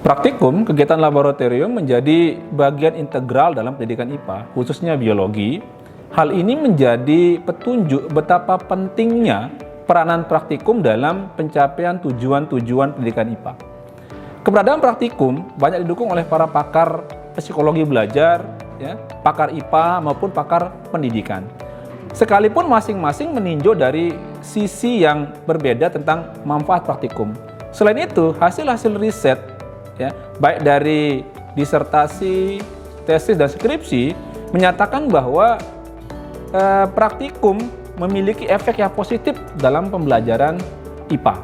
Praktikum kegiatan laboratorium menjadi bagian integral dalam pendidikan IPA, khususnya biologi. Hal ini menjadi petunjuk betapa pentingnya peranan praktikum dalam pencapaian tujuan-tujuan pendidikan IPA. Keberadaan praktikum banyak didukung oleh para pakar psikologi belajar, ya, pakar IPA maupun pakar pendidikan. Sekalipun masing-masing meninjau dari sisi yang berbeda tentang manfaat praktikum. Selain itu, hasil-hasil riset, ya, baik dari disertasi, tesis, dan skripsi menyatakan bahwa praktikum memiliki efek yang positif dalam pembelajaran IPA.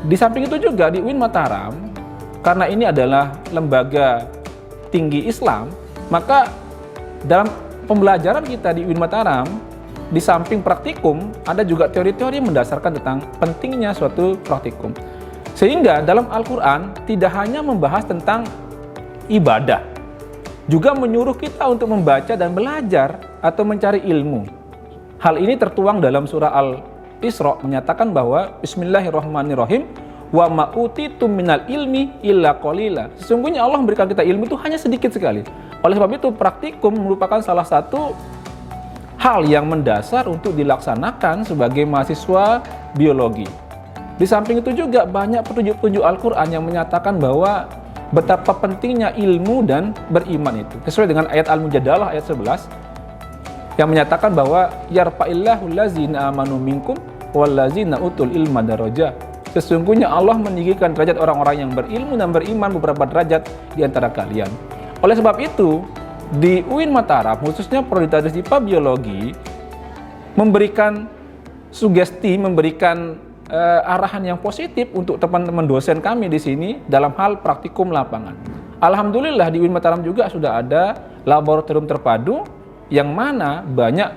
Di samping itu juga di UIN Mataram, karena ini adalah lembaga tinggi Islam, maka dalam pembelajaran kita di UIN Mataram, di samping praktikum, ada juga teori-teori mendasarkan tentang pentingnya suatu praktikum. Sehingga dalam Al-Quran tidak hanya membahas tentang ibadah, juga menyuruh kita untuk membaca dan belajar atau mencari ilmu. Hal ini tertuang dalam surah Al-Isra menyatakan bahwa Bismillahirrahmanirrahim, wa ma'utitum minal ilmi illa qalila. Sesungguhnya Allah memberikan kita ilmu itu hanya sedikit sekali. Oleh sebab itu praktikum merupakan salah satu hal yang mendasar untuk dilaksanakan sebagai mahasiswa biologi. Di samping itu juga banyak petunjuk-petunjuk Al-Quran yang menyatakan bahwa betapa pentingnya ilmu dan beriman itu. Sesuai dengan ayat Al-Mujadalah ayat 11 yang menyatakan bahwa yarfa'illahu allazina amanu minkum wallazina utul ilma darajat. Sesungguhnya Allah meninggikan derajat orang-orang yang berilmu dan beriman beberapa derajat di antara kalian. Oleh sebab itu, di UIN Mataram, khususnya Prodi Tadris IPA Biologi, memberikan sugesti, memberikan arahan yang positif untuk teman-teman dosen kami di sini dalam hal praktikum lapangan. Alhamdulillah di UIN Mataram juga sudah ada laboratorium terpadu yang mana banyak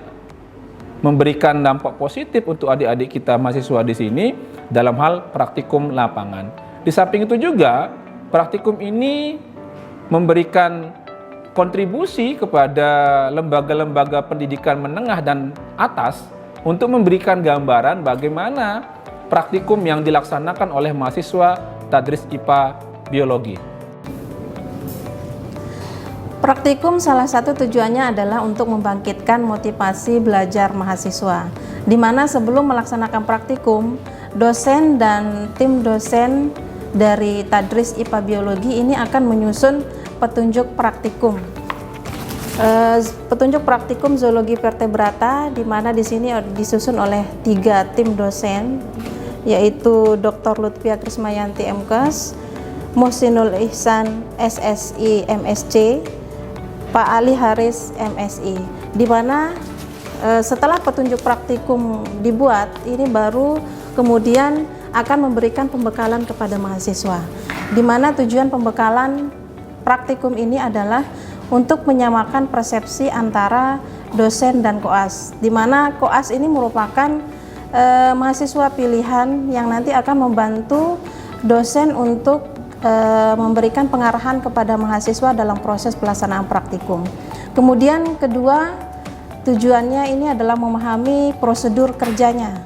memberikan dampak positif untuk adik-adik kita mahasiswa di sini dalam hal praktikum lapangan. Di samping itu juga praktikum ini memberikan kontribusi kepada lembaga-lembaga pendidikan menengah dan atas untuk memberikan gambaran bagaimana praktikum yang dilaksanakan oleh mahasiswa Tadris IPA Biologi. Praktikum salah satu tujuannya adalah untuk membangkitkan motivasi belajar mahasiswa, di mana sebelum melaksanakan praktikum, dosen dan tim dosen dari Tadris IPA Biologi ini akan menyusun petunjuk praktikum. Petunjuk praktikum zoologi vertebrata, di mana di sini disusun oleh 3 tim dosen, yaitu Dr. Lutfia Krismayanti MKes, Muhsinul Ihsan SSI MSc, Pak Ali Haris MSI. Di mana setelah petunjuk praktikum dibuat, ini baru kemudian akan memberikan pembekalan kepada mahasiswa. Di mana tujuan pembekalan praktikum ini adalah untuk menyamakan persepsi antara dosen dan koas, di mana koas ini merupakan mahasiswa pilihan yang nanti akan membantu dosen untuk memberikan pengarahan kepada mahasiswa dalam proses pelaksanaan praktikum. Kemudian kedua, tujuannya ini adalah memahami prosedur kerjanya.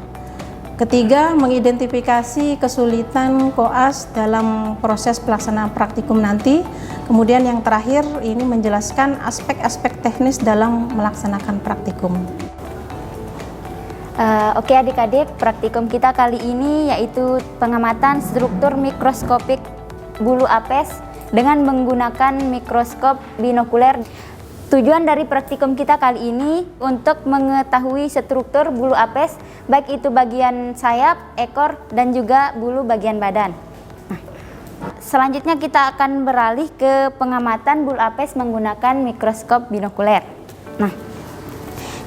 Ketiga, mengidentifikasi kesulitan koas dalam proses pelaksanaan praktikum nanti. Kemudian yang terakhir ini menjelaskan aspek-aspek teknis dalam melaksanakan praktikum. Oke adik-adik, praktikum kita kali ini yaitu pengamatan struktur mikroskopik bulu apes dengan menggunakan mikroskop binokuler. Tujuan dari praktikum kita kali ini untuk mengetahui struktur bulu apes, baik itu bagian sayap, ekor, dan juga bulu bagian badan. Selanjutnya kita akan beralih ke pengamatan bulu apes menggunakan mikroskop binokuler. Nah,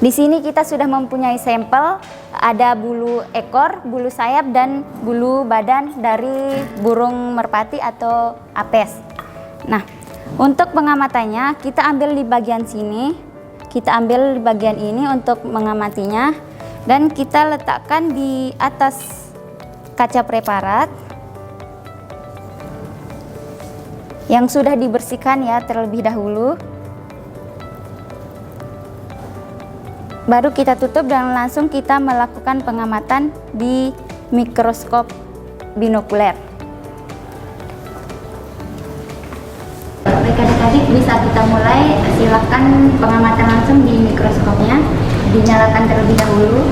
di sini kita sudah mempunyai sampel, ada bulu ekor, bulu sayap, dan bulu badan dari burung merpati atau apes. Nah, untuk pengamatannya kita ambil di bagian sini, kita ambil di bagian ini untuk mengamatinya, dan kita letakkan di atas kaca preparat. yang sudah dibersihkan ya terlebih dahulu. Baru kita tutup dan langsung kita melakukan pengamatan di mikroskop binokuler. Baik adik-adik, bisa kita mulai. Silakan pengamatan langsung di mikroskopnya. Dinyalakan terlebih dahulu.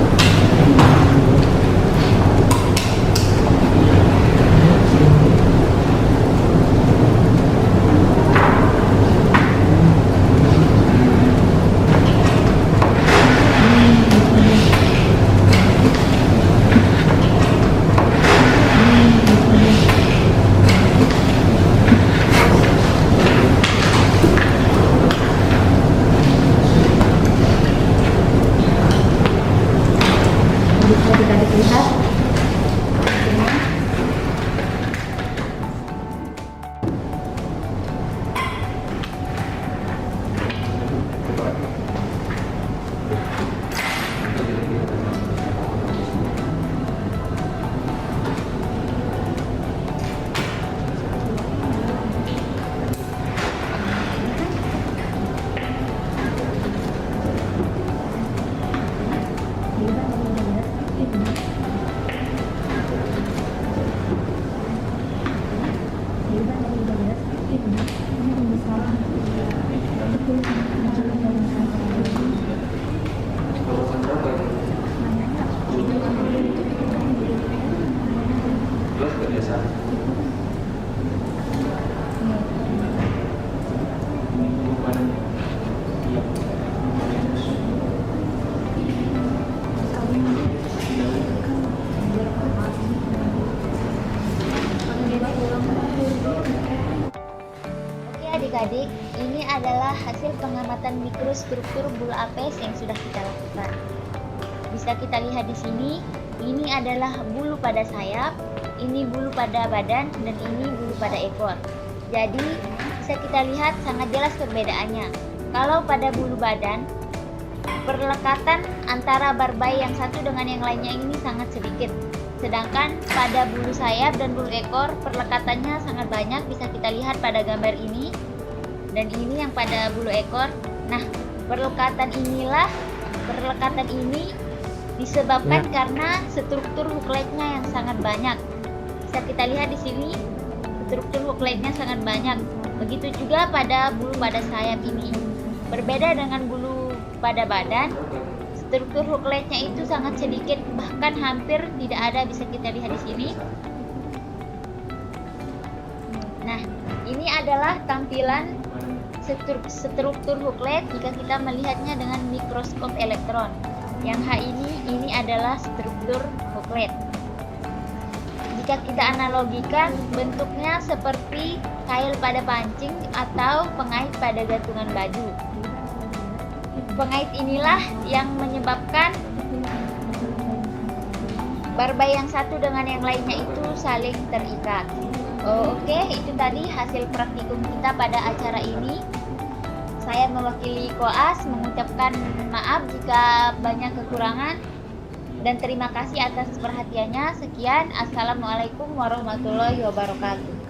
Bisa adik-adik lihat. Oke adik-adik, ini adalah hasil pengamatan mikrostruktur bulu apes yang sudah kita lakukan. Bisa kita lihat di sini, ini adalah bulu pada sayap, ini bulu pada badan, dan ini bulu pada ekor. Jadi, bisa kita lihat sangat jelas perbedaannya. Kalau pada bulu badan, perlekatan antara barbay yang satu dengan yang lainnya ini sangat sedikit. Sedangkan pada bulu sayap dan bulu ekor, perlekatannya sangat banyak, bisa kita lihat pada gambar ini. Dan ini yang pada bulu ekor. Nah, perlekatan ini disebabkan karena struktur hookletnya yang sangat banyak. Bisa kita lihat di sini, struktur hookletnya sangat banyak. Begitu juga pada bulu pada sayap ini. Berbeda dengan bulu pada badan, struktur hookletnya itu sangat sedikit, bahkan hampir tidak ada, bisa kita lihat di sini. Nah, ini adalah tampilan struktur hooklet jika kita melihatnya dengan mikroskop elektron. Yang ini adalah struktur hooklet. Jika kita analogikan, bentuknya seperti kail pada pancing atau pengait pada gantungan baju. Pengait inilah yang menyebabkan barbay yang satu dengan yang lainnya itu saling terikat. Oke, itu tadi hasil praktikum kita pada acara ini. Saya mewakili Koas mengucapkan maaf jika banyak kekurangan dan terima kasih atas perhatiannya. Sekian, Assalamualaikum warahmatullahi wabarakatuh.